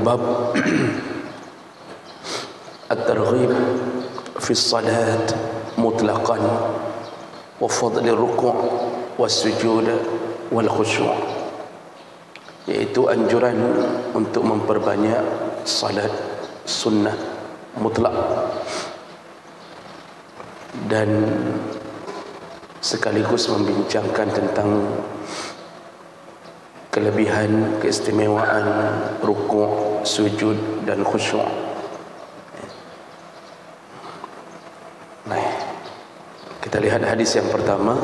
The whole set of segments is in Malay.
bab at-targhib fi salat mutlaqan wa fadl ar-ruku' was-sujud wal khusyu', yaitu anjuran untuk memperbanyak salat sunnah mutlak dan sekaligus membincangkan tentang kelebihan, keistimewaan rukuk, sujud dan khusyuk. Nah, kita lihat hadis yang pertama.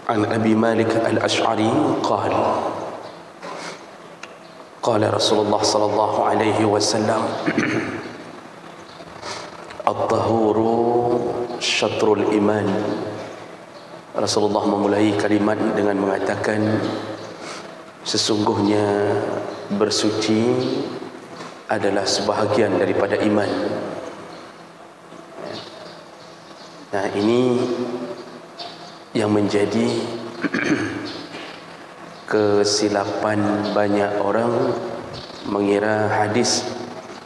An Abi Malik Al-Ash'ari qala qala Rasulullah sallallahu alaihi wasallam at-tahuru syatrul iman. Rasulullah memulai kalimat dengan mengatakan sesungguhnya bersuci adalah sebahagian daripada iman. Nah, ini yang menjadi kesilapan banyak orang, mengira hadis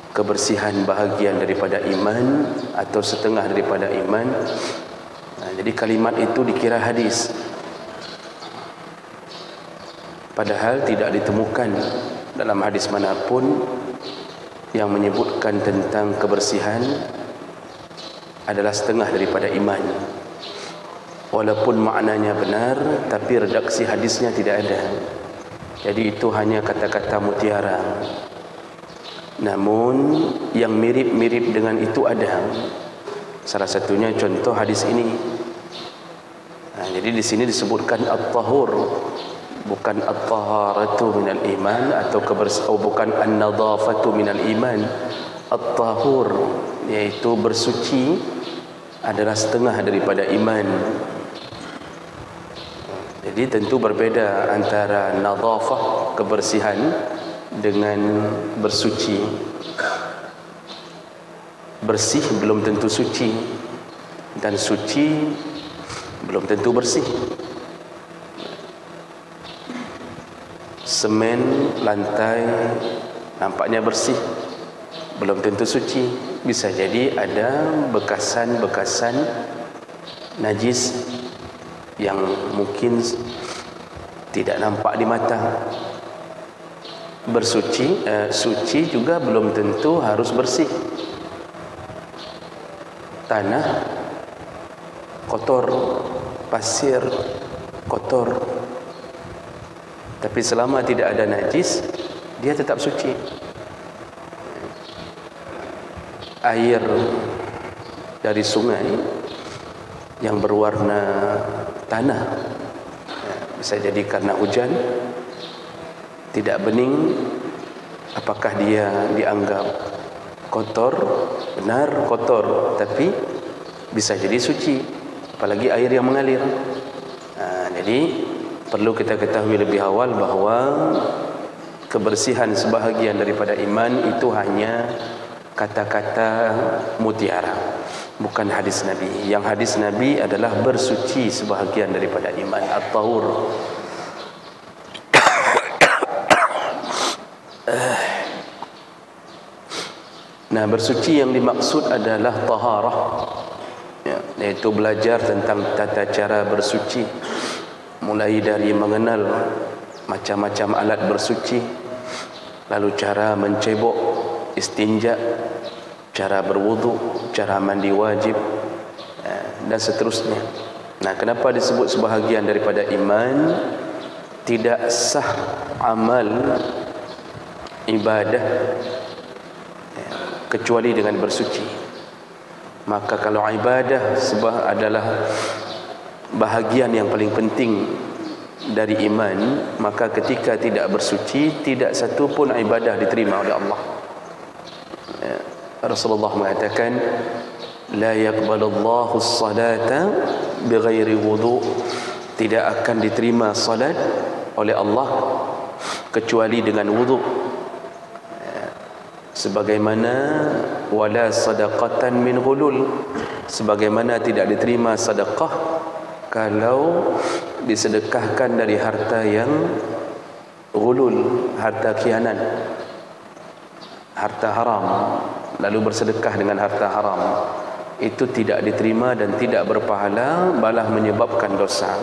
kebersihan bahagian daripada iman atau setengah daripada iman. Jadi kalimat itu dikira hadis, padahal tidak ditemukan dalam hadis manapun yang menyebutkan tentang kebersihan adalah setengah daripada iman. Walaupun maknanya benar, tapi redaksi hadisnya tidak ada. Jadi itu hanya kata-kata mutiara. Namun yang mirip-mirip dengan itu ada. Salah satunya contoh hadis ini. Jadi di sini disebutkan at-tahur, bukan at-taharatu minal iman, atau bukan an-nadhafatu minal iman. At-tahur yaitu bersuci adalah setengah daripada iman. Jadi tentu berbeda antara nadhafah, kebersihan, dengan bersuci. Bersih belum tentu suci, dan suci belum tentu bersih. Semen lantai nampaknya bersih, belum tentu suci. Bisa jadi ada bekasan-bekasan najis yang mungkin tidak nampak di mata. Suci juga belum tentu harus bersih. Tanah kotor, pasir kotor, tapi selama tidak ada najis, dia tetap suci. Air dari sungai yang berwarna tanah, bisa jadi karena hujan, tidak bening, apakah dia dianggap kotor? Benar kotor, tapi bisa jadi suci, apalagi air yang mengalir. Jadi perlu kita ketahui lebih awal bahawa kebersihan sebahagian daripada iman itu hanya kata-kata mutiara, bukan hadis Nabi. Yang hadis Nabi adalah bersuci sebahagian daripada iman, at-tahur. Nah, bersuci yang dimaksud adalah taharah, yaitu belajar tentang tata cara bersuci, mulai dari mengenal macam-macam alat bersuci, lalu cara mencebok, istinja, cara berwudu, cara mandi wajib, dan seterusnya. Nah, kenapa disebut sebahagian daripada iman? Tidak sah amal ibadah kecuali dengan bersuci. Maka kalau ibadah adalah bahagian yang paling penting dari iman, maka ketika tidak bersuci, tidak satu pun ibadah diterima oleh Allah. Rasulullah mengatakan, la yaqbalullahu as-salata bighairi wudu, tidak akan diterima salat oleh Allah kecuali dengan wudu. Sebagaimana wala sadaqatan min ghulul, sebagaimana tidak diterima sedekah kalau disedekahkan dari harta yang ghulul, harta khianat, harta haram, lalu bersedekah dengan harta haram, itu tidak diterima dan tidak berpahala, malah menyebabkan dosa.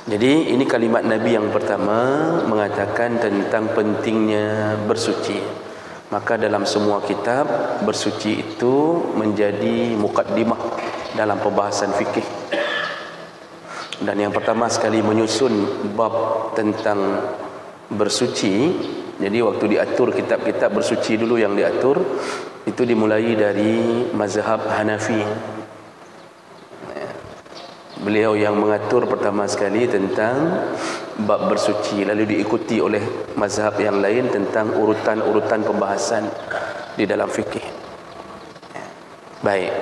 Jadi ini kalimat Nabi yang pertama mengatakan tentang pentingnya bersuci. Maka dalam semua kitab, bersuci itu menjadi mukaddimah dalam pembahasan fikih. Dan yang pertama sekali menyusun bab tentang bersuci. Jadi waktu diatur kitab-kitab bersuci dulu yang diatur, itu dimulai dari mazhab Hanafi. Beliau yang mengatur pertama sekali tentang bab bersuci, lalu diikuti oleh mazhab yang lain tentang urutan-urutan pembahasan di dalam fikih. Baik.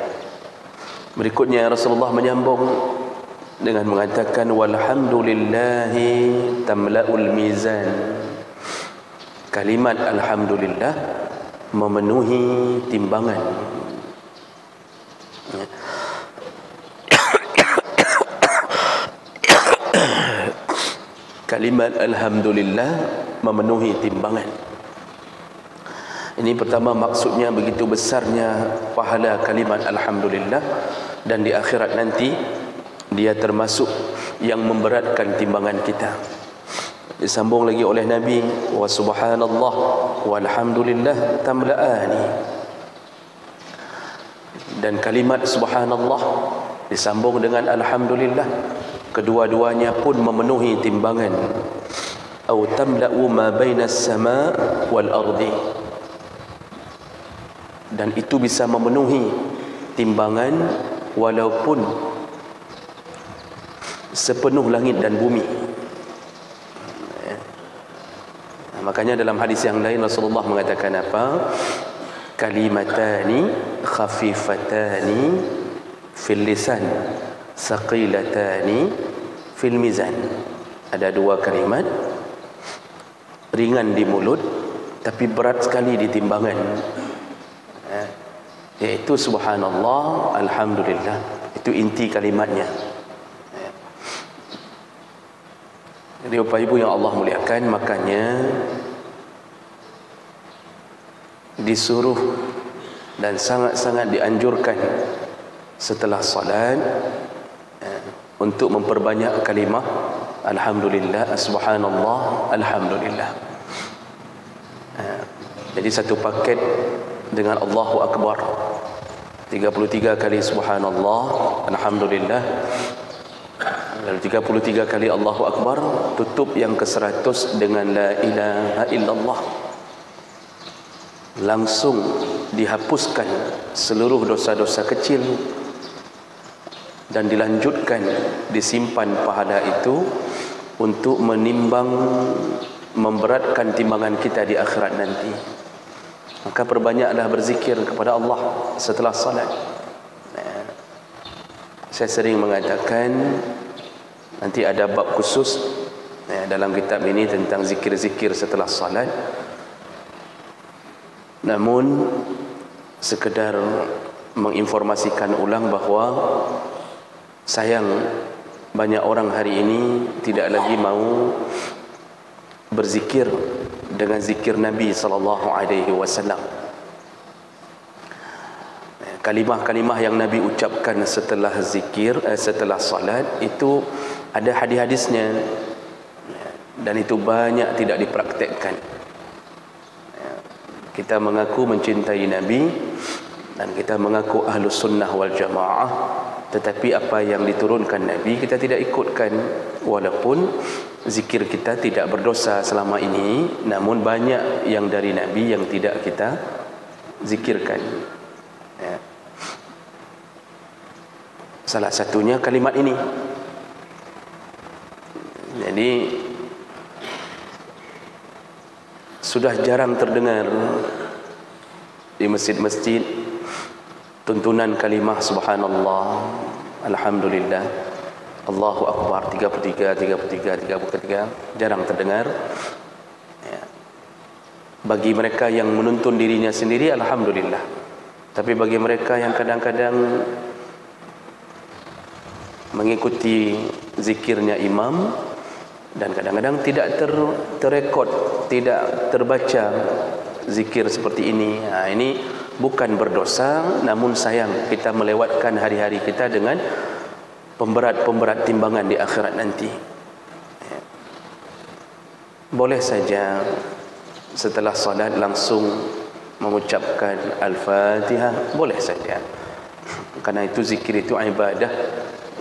Berikutnya Rasulullah menyambung dengan mengatakan walhamdulillahi tamla'ul mizan. Kalimat alhamdulillah memenuhi timbangan. Kalimat alhamdulillah memenuhi timbangan. Ini pertama maksudnya begitu besarnya pahala kalimat alhamdulillah, dan di akhirat nanti dia termasuk yang memberatkan timbangan kita. Disambung lagi oleh Nabi, wa subhanallah walhamdulillah tamla'ani. Dan kalimat subhanallah disambung dengan alhamdulillah, kedua-duanya pun memenuhi timbangan. Au tamla'u ma bainas sama' wal ardi. Dan itu bisa memenuhi timbangan walaupun sepenuh langit dan bumi. Makanya dalam hadis yang lain Rasulullah mengatakan apa? Kalimatani khafifatani fil lisan, saqilatani fil mizan. Ada dua kalimat ringan di mulut tapi berat sekali di timbangan, yaitu subhanallah, alhamdulillah. Itu inti kalimatnya. Jadi Bapak Ibu yang Allah muliakan, makanya disuruh dan sangat-sangat dianjurkan setelah salat untuk memperbanyak kalimah alhamdulillah, subhanallah, alhamdulillah. Jadi satu paket dengan Allahu Akbar 33 kali subhanallah, alhamdulillah, lalu 33 kali Allahu Akbar, tutup yang ke-100 dengan la ilaha illallah. Langsung dihapuskan seluruh dosa-dosa kecil dan dilanjutkan disimpan pahala itu untuk menimbang, memberatkan timbangan kita di akhirat nanti. Maka perbanyaklah berzikir kepada Allah setelah salat. Saya sering mengatakan nanti ada bab khusus dalam kitab ini tentang zikir-zikir setelah salat. Namun sekedar menginformasikan ulang bahawa sayang banyak orang hari ini tidak lagi mau berzikir dengan zikir Nabi sallallahu alaihi wasallam. Kalimah-kalimah yang Nabi ucapkan setelah zikir, setelah salat itu ada hadis-hadisnya, dan itu banyak tidak dipraktekkan. Kita mengaku mencintai Nabi dan kita mengaku ahlus sunnah wal jamaah, tetapi apa yang diturunkan Nabi kita tidak ikutkan. Walaupun zikir kita tidak berdosa selama ini, namun banyak yang dari Nabi yang tidak kita zikirkan. Salah satunya kalimat ini. Jadi sudah jarang terdengar di masjid-masjid tuntunan kalimah subhanallah, alhamdulillah, Allahu Akbar 33, jarang terdengar. Bagi mereka yang menuntun dirinya sendiri, alhamdulillah. Tapi bagi mereka yang kadang-kadang mengikuti zikirnya imam, Dan kadang-kadang tidak terrekod, tidak terbaca zikir seperti ini. Ini bukan berdosa, namun sayang kita melewatkan hari-hari kita dengan pemberat-pemberat timbangan di akhirat nanti. Boleh saja setelah salat langsung mengucapkan Al-Fatihah, boleh saja. Karena itu zikir itu ibadah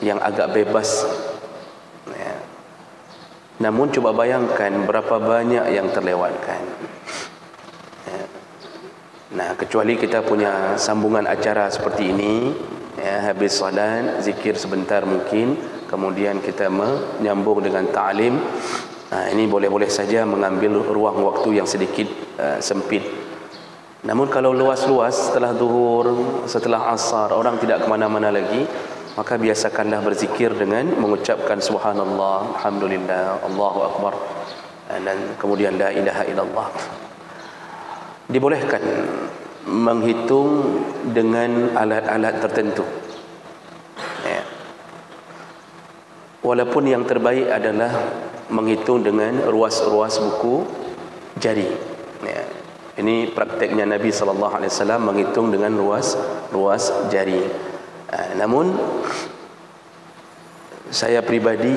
yang agak bebas. Namun cuba bayangkan berapa banyak yang terlewatkan. Nah, kecuali kita punya sambungan acara seperti ini, habis salat zikir sebentar mungkin, kemudian kita menyambung dengan ta'lim. Ini boleh-boleh saja mengambil ruang waktu yang sedikit sempit. Namun kalau luas-luas, setelah zuhur, setelah asar, orang tidak kemana-mana lagi, maka biasakanlah berzikir dengan mengucapkan subhanallah, alhamdulillah, Allahu akbar, dan kemudian la ilaha illallah. Dibolehkan menghitung dengan alat-alat tertentu. Walaupun yang terbaik adalah menghitung dengan ruas-ruas buku jari. Ini prakteknya Nabi SAW menghitung dengan ruas jari. Namun saya pribadi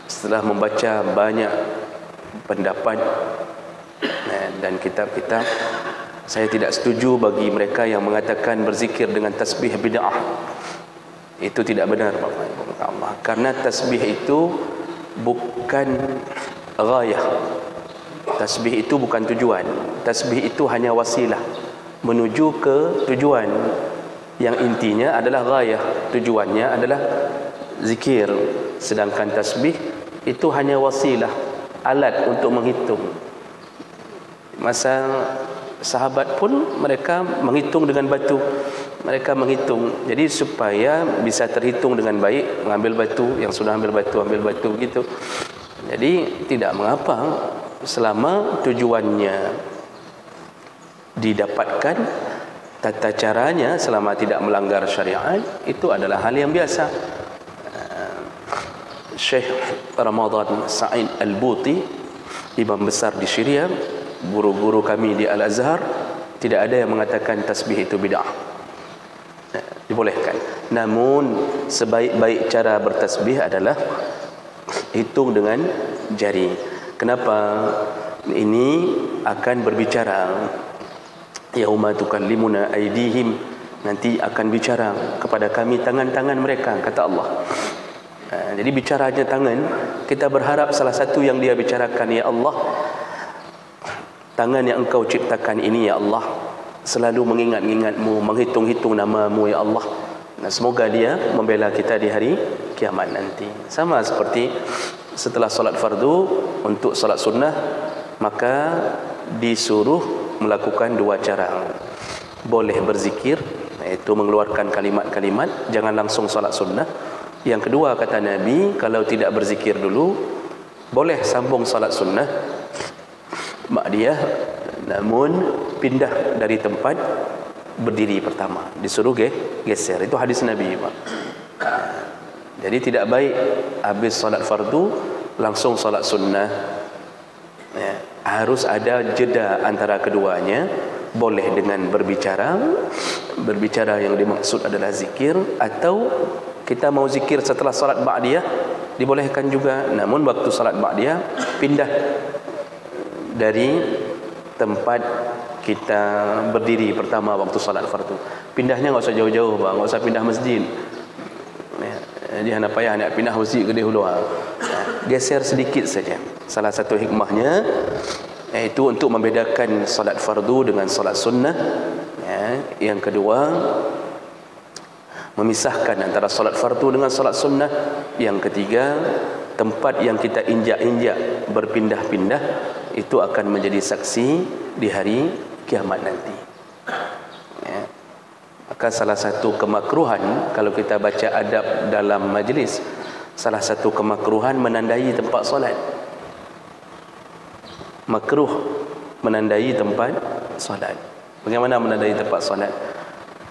setelah membaca banyak pendapat dan kitab-kitab, saya tidak setuju bagi mereka yang mengatakan berzikir dengan tasbih bid'ah. Itu tidak benar, Bapak Ibu Allah. Karena tasbih itu bukan ghayah. Tasbih itu bukan tujuan. Tasbih itu hanya wasilah menuju ke tujuan. Yang intinya adalah ghayah, tujuannya adalah zikir. Sedangkan tasbih itu hanya wasilah, alat untuk menghitung. Masa sahabat pun mereka menghitung dengan batu. Mereka menghitung. Jadi supaya bisa terhitung dengan baik, mengambil batu, yang sudah ambil batu gitu. Jadi tidak mengapa selama tujuannya didapatkan, tata caranya selama tidak melanggar syariat, itu adalah hal yang biasa. Syekh Ramadan Sa'id Al-Buti, imam besar di Syria, guru-guru kami di Al-Azhar, tidak ada yang mengatakan tasbih itu bid'ah. Dibolehkan. Namun sebaik-baik cara bertasbih adalah hitung dengan jari. Kenapa? Ini akan berbicara. Yauma tukallimuna aydihim, nanti akan bicara kepada kami tangan-tangan mereka, kata Allah. Jadi bicaranya tangan, kita berharap salah satu yang dia bicarakan, ya Allah, tangan yang engkau ciptakan ini ya Allah selalu mengingat-ingatmu, menghitung-hitung namamu ya Allah. Nah, semoga dia membela kita di hari kiamat nanti. Sama seperti setelah solat fardu, untuk solat sunnah maka disuruh melakukan dua cara. Boleh berzikir, iaitu mengeluarkan kalimat-kalimat, jangan langsung solat sunnah. Yang kedua, kata Nabi, kalau tidak berzikir dulu, boleh sambung solat sunnah ba'diyah, namun pindah dari tempat berdiri pertama, disuruh geser. Itu hadis Nabi, Pak. Jadi tidak baik habis solat fardu langsung solat sunnah. Harus ada jeda antara keduanya. Boleh dengan berbicara yang dimaksud adalah zikir, atau kita mau zikir setelah salat ba'diyah, dibolehkan juga. Namun waktu salat ba'diyah pindah dari tempat kita berdiri pertama waktu salat fardu. Pindahnya enggak usah jauh-jauh, Bang. Enggak usah pindah masjid. Jadi hanya payah nak pindah masjid ke dahulu. Geser sedikit saja. Salah satu hikmahnya iaitu untuk membedakan solat fardu dengan solat sunnah. Yang kedua, memisahkan antara solat fardu dengan solat sunnah. Yang ketiga, tempat yang kita injak-injak berpindah-pindah itu akan menjadi saksi di hari kiamat nanti. Maka salah satu kemakruhan, kalau kita baca adab dalam majlis, salah satu kemakruhan menandai tempat solat. Makruh menandai tempat solat. Bagaimana menandai tempat solat?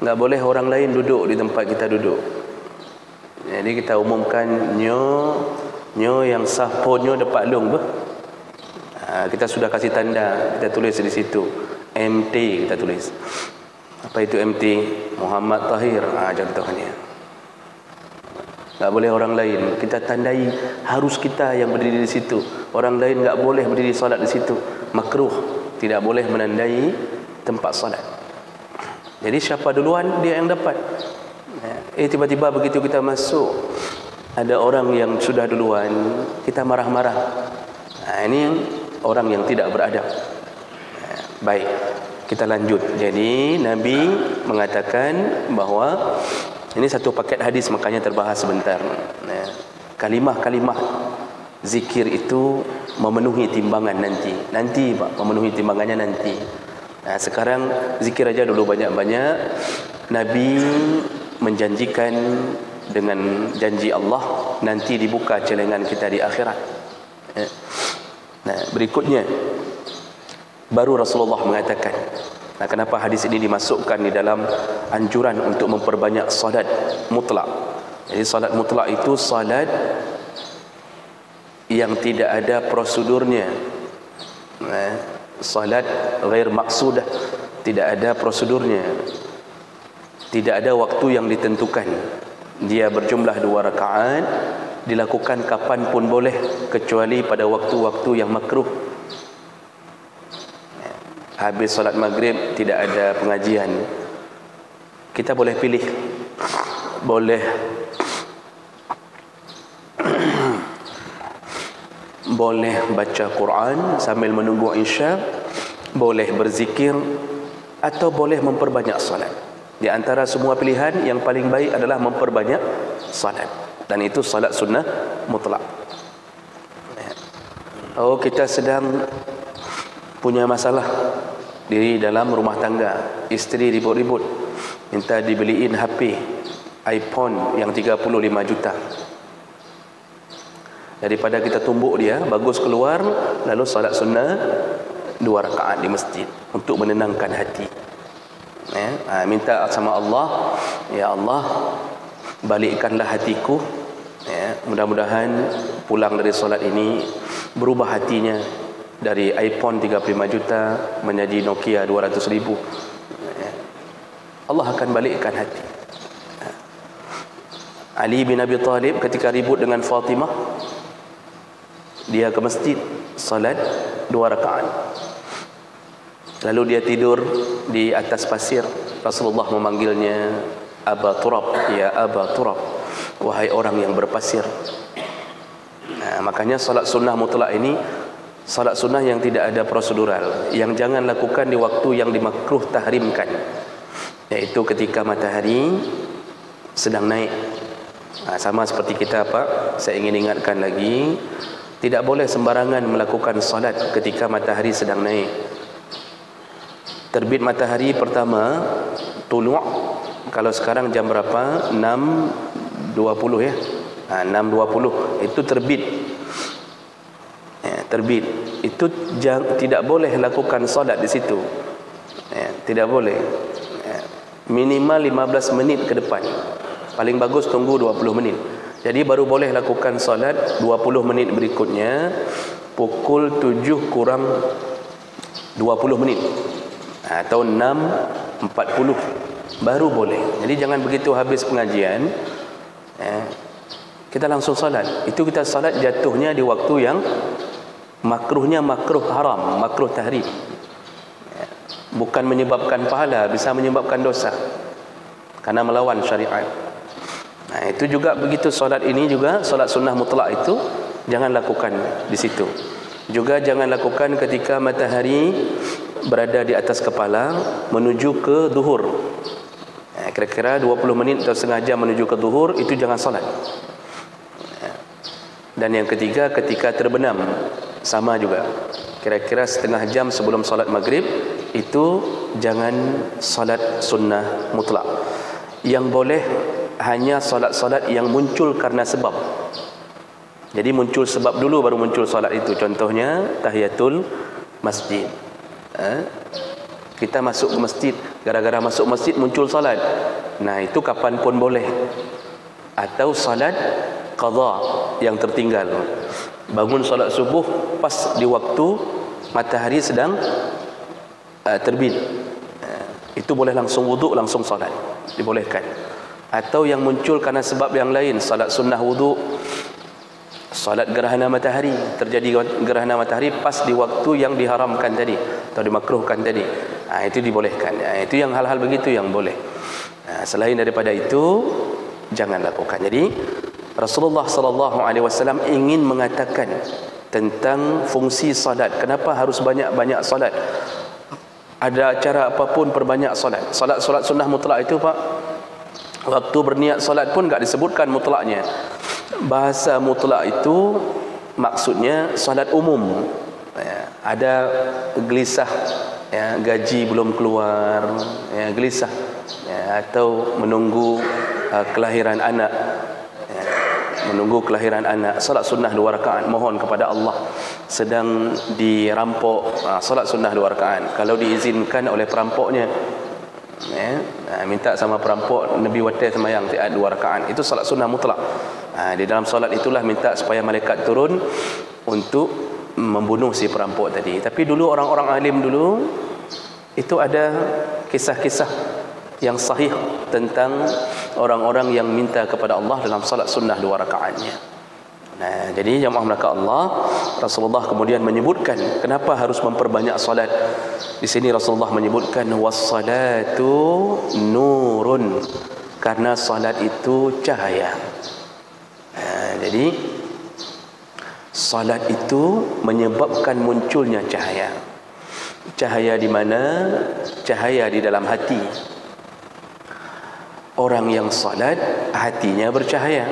Enggak boleh orang lain duduk di tempat kita duduk. Jadi kita umumkan, nyo Nyo yang sah ponyo dapat long bah. Kita sudah kasih tanda, kita tulis di situ MT, kita tulis. Apa itu MT? Muhammad Tahir. Contohnya. Tak boleh orang lain. Kita tandai harus kita yang berdiri di situ. Orang lain tak boleh berdiri solat di situ. Makruh. Tidak boleh menandai tempat solat. Jadi siapa duluan dia yang dapat. Tiba-tiba begitu kita masuk, ada orang yang sudah duluan, kita marah-marah. Ini yang orang yang tidak beradab. Baik, kita lanjut. Jadi Nabi mengatakan bahawa ini satu paket hadis, makanya terbahas sebentar. Kalimah-kalimah zikir itu memenuhi timbangan nanti. Nanti Pak, memenuhi timbangannya nanti. Sekarang zikir aja dulu banyak-banyak. Nabi menjanjikan dengan janji Allah nanti dibuka celengan kita di akhirat. Berikutnya baru Rasulullah mengatakan, kenapa hadis ini dimasukkan di dalam anjuran untuk memperbanyak salat mutlak. Jadi salat mutlak itu salat yang tidak ada prosedurnya. Salat ghair maqsudah, tidak ada prosedurnya, tidak ada waktu yang ditentukan. Dia berjumlah 2 rakaat, dilakukan kapan pun boleh kecuali pada waktu-waktu yang makruh. Habis solat maghrib tidak ada pengajian, kita boleh pilih, boleh boleh baca Quran sambil menunggu Isya, boleh berzikir, atau boleh memperbanyak salat. Di antara semua pilihan yang paling baik adalah memperbanyak salat, dan itu salat sunnah mutlak. Kita sedang punya masalah di dalam rumah tangga, isteri ribut-ribut minta dibeliin HP iPhone yang 35 juta. Daripada kita tumbuk dia, bagus keluar, lalu salat sunnah 2 rakaat di masjid untuk menenangkan hati. Minta sama Allah, ya Allah, balikkanlah hatiku. Mudah-mudahan pulang dari solat ini berubah hatinya dari iPhone 35 juta menjadi Nokia 200.000. Allah akan balikkan hati. Ali bin Abi Thalib ketika ribut dengan Fatimah, dia ke masjid salat 2 rakaat. Lalu dia tidur di atas pasir. Rasulullah memanggilnya Aba Turab, ya Aba Turab, wahai orang yang berpasir. Makanya salat sunnah mutlak ini salat sunnah yang tidak ada prosedural, yang jangan lakukan di waktu yang dimakruh tahrimkan, yaitu ketika matahari sedang naik. Sama seperti kita Pak, saya ingin ingatkan lagi, tidak boleh sembarangan melakukan salat ketika matahari sedang naik. Terbit matahari pertama, tulu', kalau sekarang jam berapa? 6.20 ya. 6.20 itu terbit. Terbit itu tidak boleh lakukan solat di situ. Tidak boleh. Minimal 15 menit ke depan. Paling bagus tunggu 20 menit. Jadi baru boleh lakukan solat 20 menit berikutnya, pukul 7 kurang 20 menit. Atau 6.40 baru boleh. Jadi jangan begitu habis pengajian kita langsung salat. Itu kita salat jatuhnya di waktu yang makruhnya makruh haram, makruh tahrim. Bukan menyebabkan pahala, bisa menyebabkan dosa karena melawan syariat. Itu juga begitu salat ini juga, salat sunnah mutlak itu jangan lakukan di situ. Juga jangan lakukan ketika matahari berada di atas kepala menuju ke zuhur. Kira-kira 20 menit atau setengah jam menuju ke zuhur, itu jangan salat. Dan yang ketiga, ketika terbenam, sama juga. Kira-kira setengah jam sebelum salat maghrib, itu jangan salat sunnah mutlak. Yang boleh hanya salat-salat yang muncul karena sebab. Jadi muncul sebab dulu baru muncul salat itu. Contohnya tahiyatul masjid. Kita masuk ke masjid, gara-gara masuk masjid muncul salat. Nah, itu kapan pun boleh. Atau salat qadha, yang tertinggal. Bangun solat subuh pas di waktu matahari sedang terbit, itu boleh langsung wuduk, langsung solat, dibolehkan. Atau yang muncul karena sebab yang lain, solat sunnah wuduk, solat gerhana matahari, terjadi gerhana matahari pas di waktu yang diharamkan tadi atau dimakruhkan tadi, itu dibolehkan. Itu yang hal-hal begitu yang boleh. Selain daripada itu jangan lakukan. Jadi Rasulullah sallallahu alaihi wasallam ingin mengatakan tentang fungsi salat. Kenapa harus banyak-banyak salat? Ada acara apapun perbanyak salat. Salat sunnah mutlak itu Pak, waktu berniat salat pun enggak disebutkan mutlaknya. Bahasa mutlak itu maksudnya salat umum. Ada gelisah, gaji belum keluar, gelisah, atau menunggu kelahiran anak, menunggu kelahiran anak, salat sunnah 2 rakaat, mohon kepada Allah sedang dirampok, salat sunnah 2 rakaat. Kalau diizinkan oleh perampoknya, minta sama perampok Nabi watai semayang 2 rakaat, itu salat sunnah mutlak. Di dalam salat itulah minta supaya malaikat turun untuk membunuh si perampok tadi. Tapi dulu orang-orang alim dulu itu ada kisah-kisah yang sahih tentang orang-orang yang minta kepada Allah dalam salat sunnah 2 rakaatnya. Jadi jemaah maka Allah, Rasulullah kemudian menyebutkan kenapa harus memperbanyak salat. Di sini Rasulullah menyebutkan was-salatu nurun, karena salat itu cahaya. Jadi salat itu menyebabkan munculnya cahaya. Cahaya di mana? Cahaya di dalam hati. Orang yang salat hatinya bercahaya,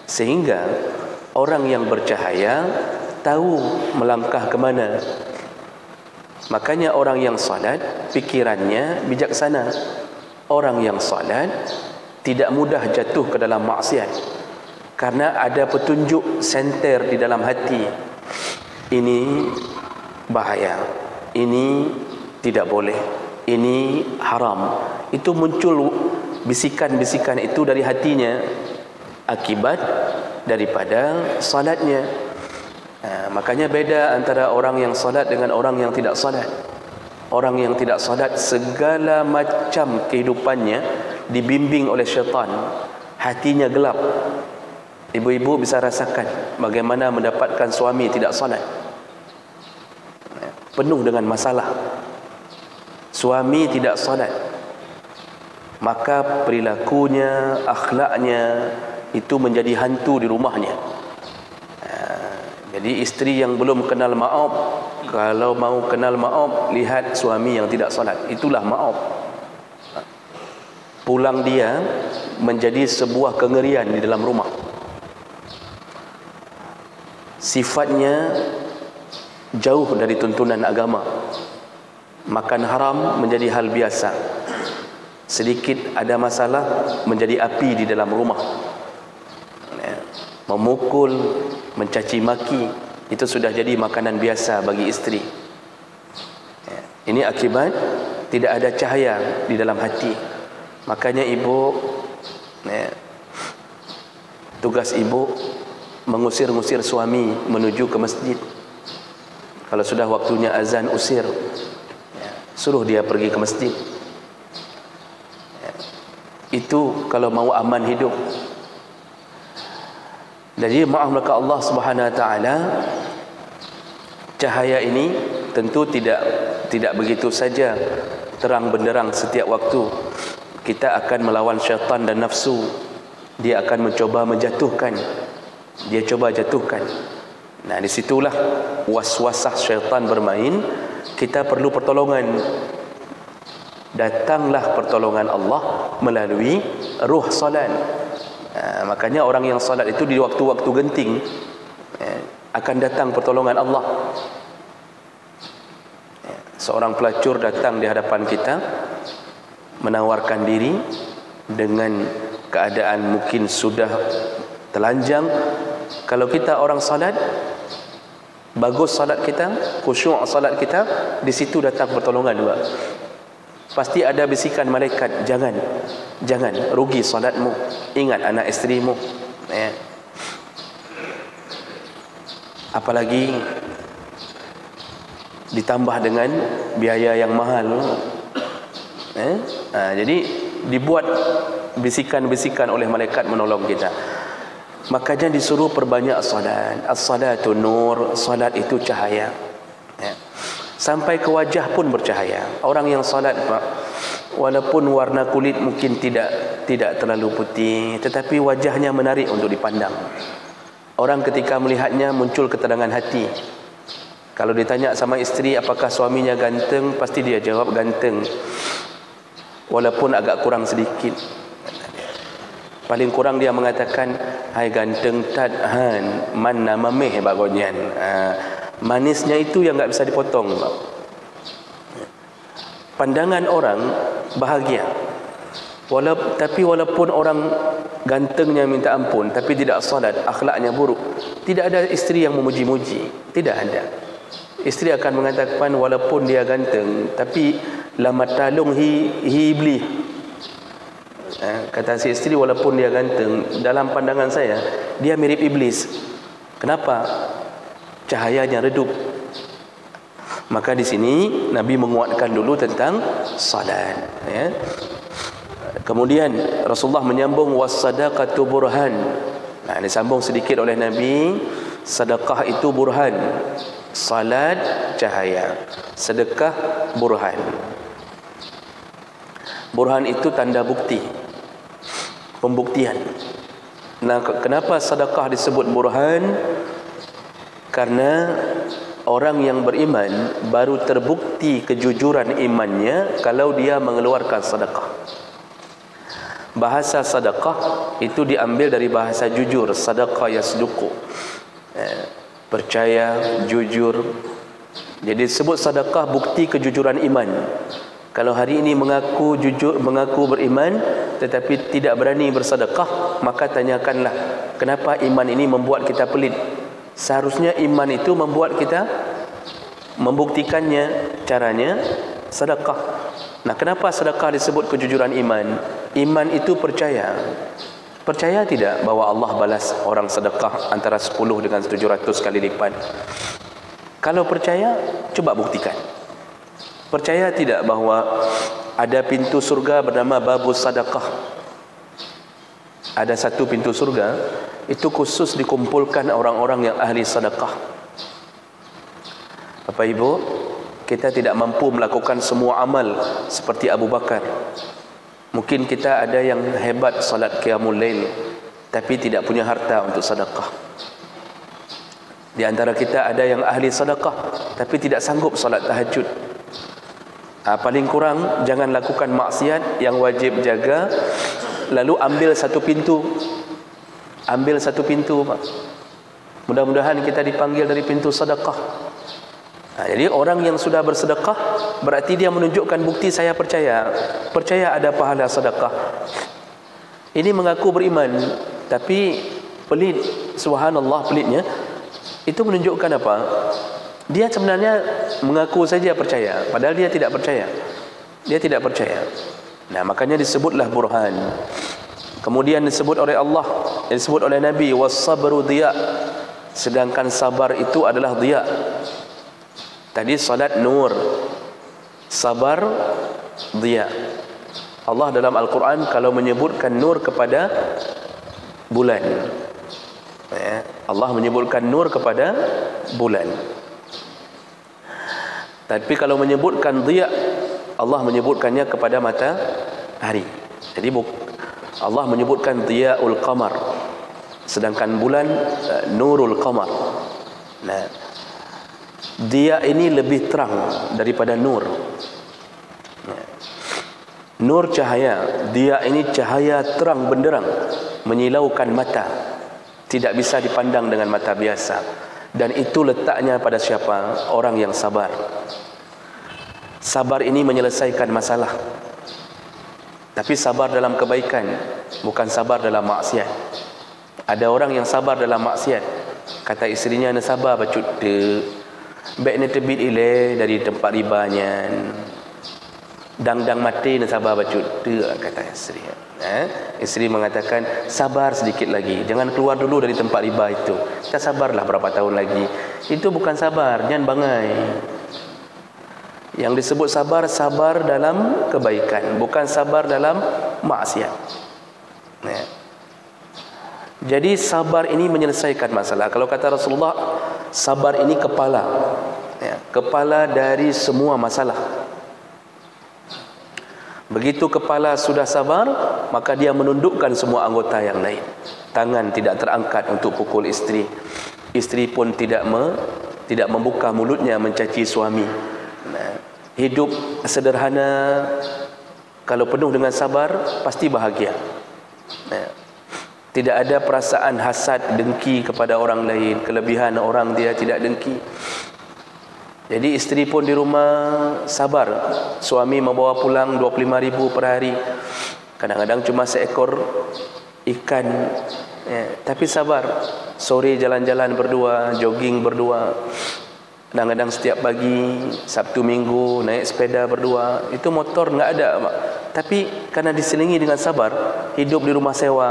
sehingga orang yang bercahaya tahu melangkah ke mana. Makanya orang yang salat pikirannya bijaksana. Orang yang salat tidak mudah jatuh ke dalam maksiat, karena ada petunjuk senter di dalam hati. Ini bahaya, ini tidak boleh, ini haram. Itu muncul bisikan-bisikan itu dari hatinya akibat daripada salatnya. Makanya beda antara orang yang salat dengan orang yang tidak salat. Orang yang tidak salat segala macam kehidupannya dibimbing oleh syaitan, hatinya gelap. Ibu-ibu bisa rasakan bagaimana mendapatkan suami tidak salat, penuh dengan masalah. Suami tidak salat, maka perilakunya, akhlaknya itu menjadi hantu di rumahnya. Jadi isteri yang belum kenal maaf, kalau mau kenal maaf, lihat suami yang tidak salat, itulah maaf. Pulang dia menjadi sebuah kengerian di dalam rumah. Sifatnya jauh dari tuntunan agama. Makan haram menjadi hal biasa. Sedikit ada masalah menjadi api di dalam rumah. Memukul, mencaci maki, itu sudah jadi makanan biasa bagi isteri. Ini akibat tidak ada cahaya di dalam hati. Makanya ibu, tugas ibu mengusir-ngusir suami menuju ke masjid. Kalau sudah waktunya azan, usir, suruh dia pergi ke masjid. Itu kalau mau aman hidup. Jadi maafkan Allah Subhanahu wa taala, cahaya ini tentu tidak begitu saja terang benderang setiap waktu. Kita akan melawan syaitan dan nafsu. Dia akan mencoba menjatuhkan. Dia coba jatuhkan. Nah, disitulah waswasah syaitan bermain. Kita perlu pertolongan. Datanglah pertolongan Allah melalui ruh salat. Makanya orang yang salat itu di waktu-waktu genting akan datang pertolongan Allah. Seorang pelacur datang di hadapan kita, menawarkan diri dengan keadaan mungkin sudah telanjang. Kalau kita orang salat, bagus salat kita, khusyuk salat kita, di situ datang pertolongan juga. Pasti ada bisikan malaikat, jangan rugi salatmu, ingat anak isterimu. apalagi ditambah dengan biaya yang mahal. Jadi dibuat bisikan-bisikan oleh malaikat menolong kita. Makanya disuruh perbanyak salat. As-salatu nur, salat itu cahaya. Sampai ke wajah pun bercahaya. Orang yang salat, Pak, walaupun warna kulit mungkin tidak terlalu putih, tetapi wajahnya menarik untuk dipandang. Orang ketika melihatnya muncul ketenangan hati. Kalau ditanya sama isteri apakah suaminya ganteng, pasti dia jawab ganteng, walaupun agak kurang sedikit. Paling kurang dia mengatakan, hai ganteng tad han man nama meh bagonyan. Manisnya itu yang enggak bisa dipotong. Pandangan orang bahagia. Tapi walaupun orang gantengnya minta ampun tapi tidak salat, akhlaknya buruk, tidak ada isteri yang memuji-muji, tidak ada. Isteri akan mengatakan walaupun dia ganteng tapi lama talung hibli. Kata si isteri, walaupun dia ganteng, dalam pandangan saya dia mirip iblis. Kenapa? Cahayanya redup. Maka di sini Nabi menguatkan dulu tentang salat, ya. Kemudian Rasulullah menyambung was-sadaqatu burhan. Disambung sedikit oleh Nabi, sedekah itu burhan, salat cahaya, sedekah burhan. Burhan itu tanda bukti, pembuktian. Nah, kenapa sedekah disebut burhan? Karena orang yang beriman baru terbukti kejujuran imannya kalau dia mengeluarkan sedekah. Bahasa sedekah itu diambil dari bahasa jujur, sedekah yasduqu, percaya, jujur. Jadi disebut sedekah bukti kejujuran iman. Kalau hari ini mengaku jujur, mengaku beriman tetapi tidak berani bersedekah, maka tanyakanlah, kenapa iman ini membuat kita pelit? Seharusnya iman itu membuat kita membuktikannya. Caranya sedekah. Nah, kenapa sedekah disebut kejujuran iman? Iman itu percaya. Percaya tidak bahwa Allah balas orang sedekah antara 10 dengan 700 kali lipat? Kalau percaya, coba buktikan. Percaya tidak bahwa ada pintu surga bernama Babus Sadaqah? Ada satu pintu surga, itu khusus dikumpulkan orang-orang yang ahli sedekah. Bapak Ibu, kita tidak mampu melakukan semua amal seperti Abu Bakar. Mungkin kita ada yang hebat salat qiyamul lail tapi tidak punya harta untuk sedekah. Di antara kita ada yang ahli sedekah tapi tidak sanggup salat tahajud. Paling kurang jangan lakukan maksiat yang wajib jaga, lalu ambil satu pintu. Ambil satu pintu, Pak. Mudah-mudahan kita dipanggil dari pintu sedekah. Jadi orang yang sudah bersedekah berarti dia menunjukkan bukti saya percaya. Percaya ada pahala sedekah. Ini mengaku beriman tapi pelit, subhanallah pelitnya. Itu menunjukkan apa? Dia sebenarnya mengaku saja percaya, padahal dia tidak percaya. Dia tidak percaya. Nah, makanya disebutlah burhan. Kemudian disebut oleh Allah, disebut oleh Nabi, was-sabru dhiya. Sedangkan sabar itu adalah dhiya. Tadi salat nur, sabar dhiya. Allah dalam Al-Quran kalau menyebutkan nur kepada bulan, Allah menyebutkan nur kepada bulan. Tapi kalau menyebutkan dhiya, Allah menyebutkannya kepada matahari. Jadi Allah menyebutkan dhiyaul qamar, sedangkan bulan nurul qamar. Nah, dhiya ini lebih terang daripada nur. Nur cahaya, dhiya ini cahaya terang benderang, menyilaukan mata, tidak bisa dipandang dengan mata biasa. Dan itu letaknya pada siapa? Orang yang sabar. Sabar ini menyelesaikan masalah, tapi sabar dalam kebaikan, bukan sabar dalam maksiat. Ada orang yang sabar dalam maksiat. Kata isterinya, "Nak sabar bacut de. Baik ni terbit ile dari tempat ribanya. Dang-dang mati nak sabar bacut de," kata isteri. Isteri mengatakan, "Sabar sedikit lagi. Jangan keluar dulu dari tempat riba itu. Kita sabarlah berapa tahun lagi. itu bukan sabar, jangan bangai. Yang disebut sabar, sabar dalam kebaikan, bukan sabar dalam maksiat. Ya. Jadi sabar ini menyelesaikan masalah. Kalau kata Rasulullah, sabar ini kepala, ya, kepala dari semua masalah. Begitu kepala sudah sabar, maka dia menundukkan semua anggota yang lain. Tangan tidak terangkat untuk pukul isteri. Isteri pun tidak membuka mulutnya mencaci suami. Hidup sederhana, kalau penuh dengan sabar, pasti bahagia. Tidak ada perasaan hasad, dengki kepada orang lain. Kelebihan orang dia tidak dengki. Jadi isteri pun di rumah sabar. Suami membawa pulang 25,000 per hari. Kadang-kadang cuma seekor ikan, ya, tapi sabar. Sore jalan-jalan berdua, jogging berdua. Kadang-kadang setiap pagi, Sabtu Minggu naik sepeda berdua. Itu motor enggak ada, tapi karena diselingi dengan sabar, hidup di rumah sewa.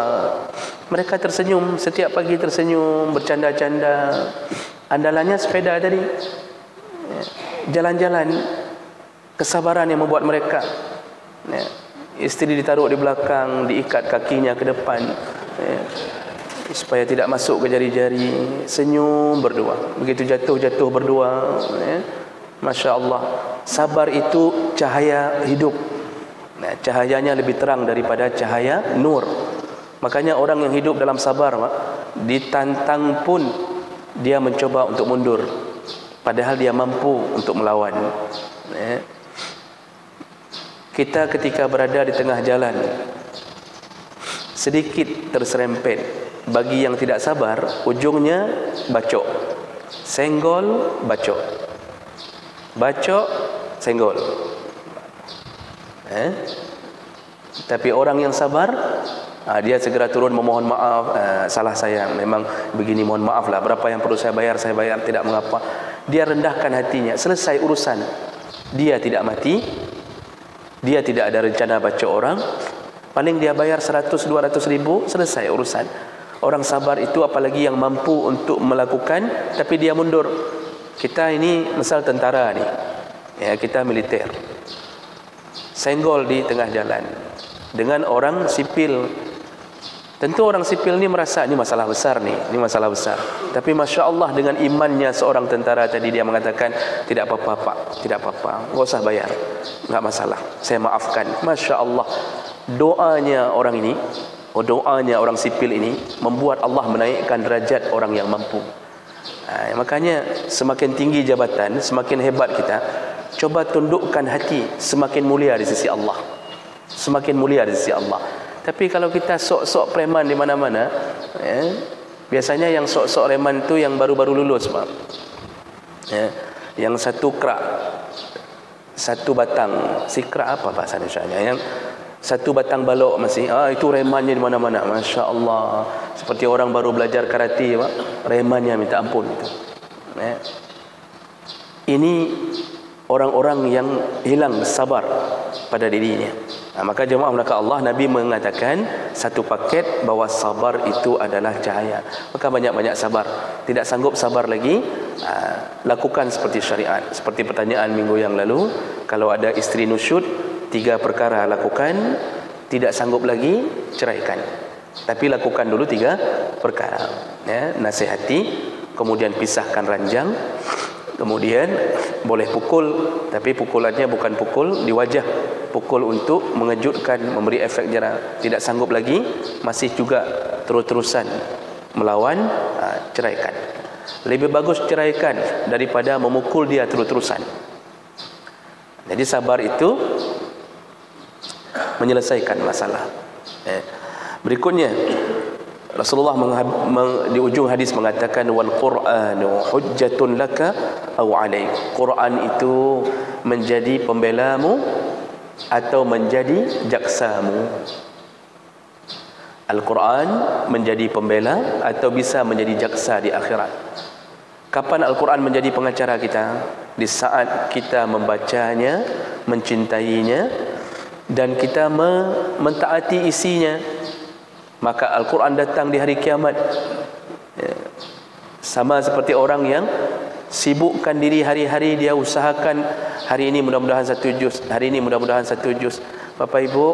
Mereka tersenyum, setiap pagi tersenyum, bercanda-canda. Andalannya sepeda tadi. Jalan-jalan, kesabaran yang membuat mereka, ya, isteri ditaruh di belakang, diikat kakinya ke depan, ya, supaya tidak masuk ke jari-jari. Senyum berdua, begitu jatuh berdua, ya. Masya Allah. Sabar itu cahaya hidup, ya, cahayanya lebih terang daripada cahaya nur. Makanya orang yang hidup dalam sabar, ditantang pun dia mencoba untuk mundur, padahal dia mampu untuk melawan, ya. Kita ketika berada di tengah jalan, sedikit terserempet, bagi yang tidak sabar, ujungnya bacok, senggol, bacok, bacok, senggol. Tapi orang yang sabar, dia segera turun memohon maaf, salah saya, memang begini, mohon maaf lah, berapa yang perlu saya bayar, tidak mengapa. Dia rendahkan hatinya, selesai urusan. Dia tidak mati, dia tidak ada rencana baca orang, paling dia bayar 100-200 ribu, selesai urusan. Orang sabar itu apalagi yang mampu untuk melakukan, tapi dia mundur. Kita ini misal tentara nih, ya, kita militer, senggol di tengah jalan dengan orang sipil. Tentu orang sipil ni merasa ini masalah besar nih, ini masalah besar. Tapi Masya Allah, dengan imannya seorang tentara tadi, dia mengatakan, tidak apa-apa Pak, tidak apa-apa, enggak usah bayar, enggak masalah, saya maafkan. Masya Allah, doanya orang ini, doanya orang sipil ini membuat Allah menaikkan derajat orang yang mampu. Makanya semakin tinggi jabatan, semakin hebat kita, coba tundukkan hati, semakin mulia di sisi Allah, semakin mulia di sisi Allah. Tapi kalau kita sok-sok preman di mana-mana, ya, biasanya yang sok-sok preman itu yang baru-baru lulus, Pak. Ya, yang satu krak, satu batang, si krak apa bahasa Indonesianya? Yang satu batang balok masih, itu remannya di mana-mana. Masya Allah, seperti orang baru belajar karate, Pak, remannya minta ampun itu. Ya. Ini orang-orang yang hilang sabar pada dirinya. Maka jemaah maka Allah, Nabi mengatakan satu paket bahawa sabar itu adalah cahaya. Maka banyak-banyak sabar. Tidak sanggup sabar lagi, lakukan seperti syariat. Seperti pertanyaan minggu yang lalu, kalau ada isteri nusyud, 3 perkara lakukan. Tidak sanggup lagi, ceraikan. Tapi lakukan dulu 3 perkara, ya, nasihati, kemudian pisahkan ranjang, kemudian boleh pukul, tapi pukulannya bukan pukul di wajah, pukul untuk mengejutkan, memberi efek jera. Tidak sanggup lagi, masih juga terus-terusan melawan, ceraikan. Lebih bagus ceraikan daripada memukul dia terus-terusan. Jadi sabar itu menyelesaikan masalah. Berikutnya, Rasulullah di ujung hadis mengatakan, wal Qur'anu hujjatun laka aw 'alaik. Quran itu menjadi pembelamu atau menjadi jaksamu. Al-Quran menjadi pembela atau bisa menjadi jaksa di akhirat. Kapan Al-Quran menjadi pengacara kita? Di saat kita membacanya, mencintainya, dan kita mentaati isinya. Maka Al-Quran datang di hari kiamat, sama seperti orang yang sibukkan diri hari-hari, dia usahakan hari ini mudah-mudahan 1 juz, hari ini mudah-mudahan 1 juz. Bapak Ibu,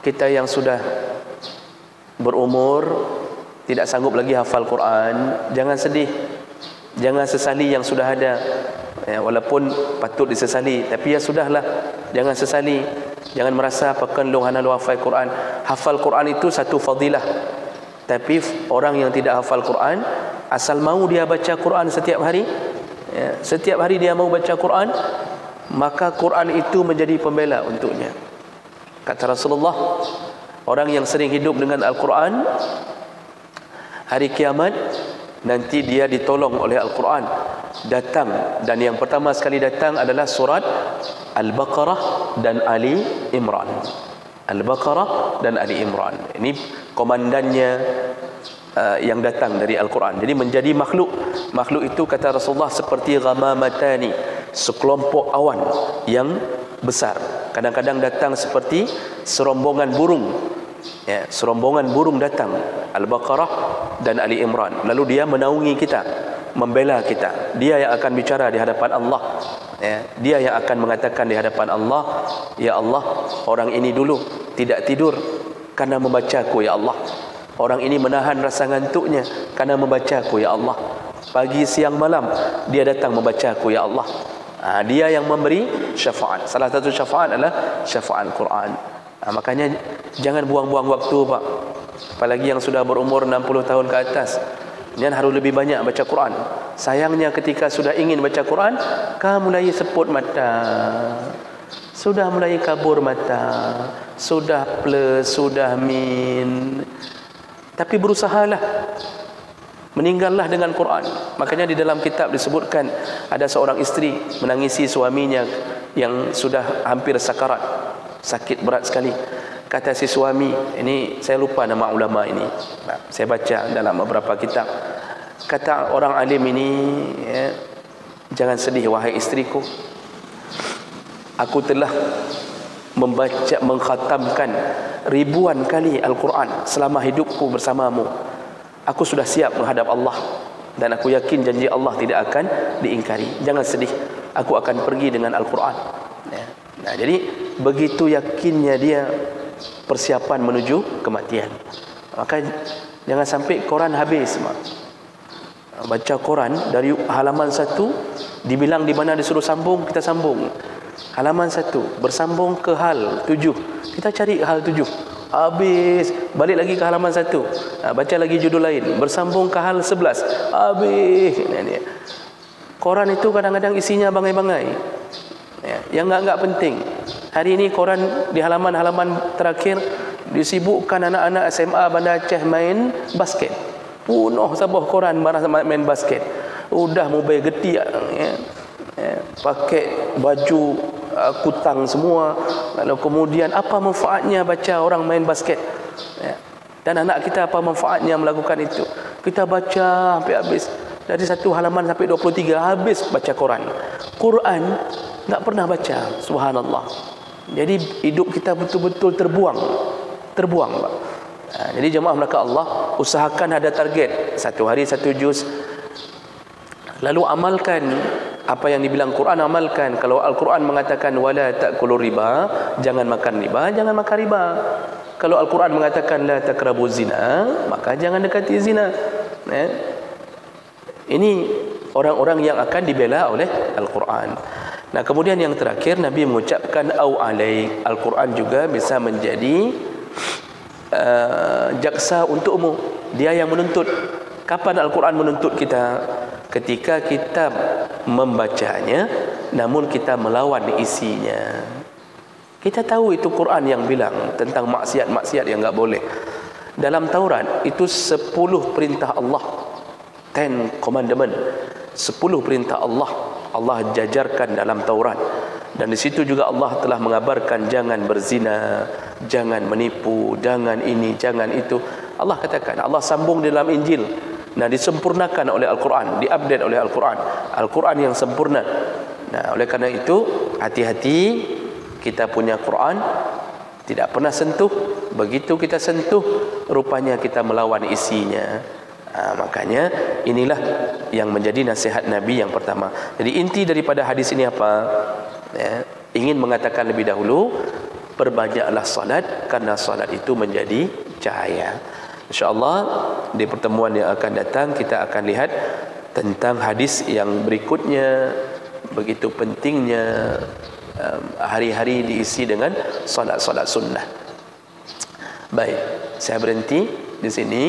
kita yang sudah berumur tidak sanggup lagi hafal Quran, jangan sedih, jangan sesali yang sudah ada. Ya, walaupun patut disesali, tapi ya sudahlah, jangan sesali, jangan merasa pakan lu hana lu hafal Quran. Hafal Quran itu satu fadilah. Tapi orang yang tidak hafal Quran, asal mau dia baca Quran setiap hari, ya, setiap hari dia mau baca Quran, maka Quran itu menjadi pembela untuknya. Kata Rasulullah, orang yang sering hidup dengan Al-Quran, hari kiamat nanti dia ditolong oleh Al-Quran datang, dan yang pertama sekali datang adalah surat Al-Baqarah dan Ali Imran. Al-Baqarah dan Ali Imran, ini komandannya yang datang dari Al-Quran. Jadi menjadi makhluk itu, kata Rasulullah, seperti ghamamatani, sekelompok awan yang besar. Kadang-kadang datang seperti serombongan burung, ya, serombongan burung datang, Al-Baqarah dan Ali Imran. Lalu dia menaungi kita, membela kita. Dia yang akan bicara di hadapan Allah, ya, dia yang akan mengatakan di hadapan Allah, ya Allah, orang ini dulu tidak tidur karena membacaku, ya Allah. Orang ini menahan rasa ngantuknya karena membacaku, ya Allah. Pagi, siang, malam dia datang membacaku, ya Allah. Dia yang memberi syafaat. Salah satu syafaat adalah syafaat Quran. Makanya jangan buang-buang waktu, Pak. Apalagi yang sudah berumur 60 tahun ke atas, dan harus lebih banyak baca Quran. Sayangnya ketika sudah ingin baca Quran, mulai seput mata, sudah mulai kabur mata, sudah plus, sudah min. Tapi berusahalah, meninggallah dengan Quran. Makanya di dalam kitab disebutkan ada seorang isteri menangisi suaminya yang sudah hampir sakarat, sakit berat sekali. Kata si suami, ini saya lupa nama ulama ini, saya baca dalam beberapa kitab. Kata orang alim ini, ya, jangan sedih wahai istriku, aku telah membaca, mengkhatamkan ribuan kali Al-Quran selama hidupku bersamamu. Aku sudah siap menghadap Allah, dan aku yakin janji Allah tidak akan diingkari. Jangan sedih, aku akan pergi dengan Al-Quran, ya. Nah, jadi begitu yakinnya dia persiapan menuju kematian. Maka jangan sampai Quran habis. Baca Quran dari halaman 1, dibilang di mana disuruh sambung, kita sambung. Halaman 1 bersambung ke hal 7, kita cari hal 7, habis, balik lagi ke halaman 1, baca lagi judul lain, bersambung ke hal 11, habis. Quran itu kadang-kadang isinya bangai-bangai, ya, yang enggak penting. Hari ini Quran di halaman-halaman terakhir disibukkan anak-anak SMA Banda Aceh main basket. Punuh sabah Quran marah main basket. Udah mobile getiak, ya, pakai baju kutang semua. Lalu kemudian apa manfaatnya baca orang main basket, ya. Dan anak kita apa manfaatnya melakukan itu? Kita baca sampai habis, dari 1 halaman sampai 23 habis baca Quran. Quran tak pernah baca, subhanallah. Jadi hidup kita betul-betul terbuang, Pak. Jadi jemaah melaka Allah, usahakan ada target 1 hari 1 juz. Lalu amalkan apa yang dibilang Quran, amalkan. Kalau Al-Quran mengatakan wala ta'kulu riba, jangan makan riba, jangan makan riba. Kalau Al-Quran mengatakan la taqrabu zina, maka jangan dekati zina. Ini orang-orang yang akan dibela oleh Al-Quran. Nah, kemudian yang terakhir Nabi mengucapkan au alaik. Al-Quran juga bisa menjadi jaksa untukmu. Dia yang menuntut. Kapan Al-Quran menuntut kita? Ketika kita membacanya namun kita melawan isinya. Kita tahu itu Quran yang bilang tentang maksiat-maksiat yang enggak boleh. Dalam Taurat itu 10 perintah Allah, 10 commandment, 10 perintah Allah jajarkan dalam Taurat. Dan di situ juga Allah telah mengabarkan jangan berzina, jangan menipu, jangan ini, jangan itu. Allah katakan, Allah sambung dalam Injil. Nah, disempurnakan oleh Al-Quran, diupdate oleh Al-Quran. Al-Quran yang sempurna. Nah, oleh karena itu hati-hati, kita punya Quran tidak pernah sentuh. Begitu kita sentuh, rupanya kita melawan isinya. Makanya inilah yang menjadi nasihat Nabi yang pertama. Jadi inti daripada hadis ini apa? Ya, ingin mengatakan lebih dahulu, perbanyaklah salat karena salat itu menjadi cahaya. InsyaAllah di pertemuan yang akan datang kita akan lihat tentang hadis yang berikutnya. Begitu pentingnya hari-hari diisi dengan salat-salat sunnah. Baik, saya berhenti di sini.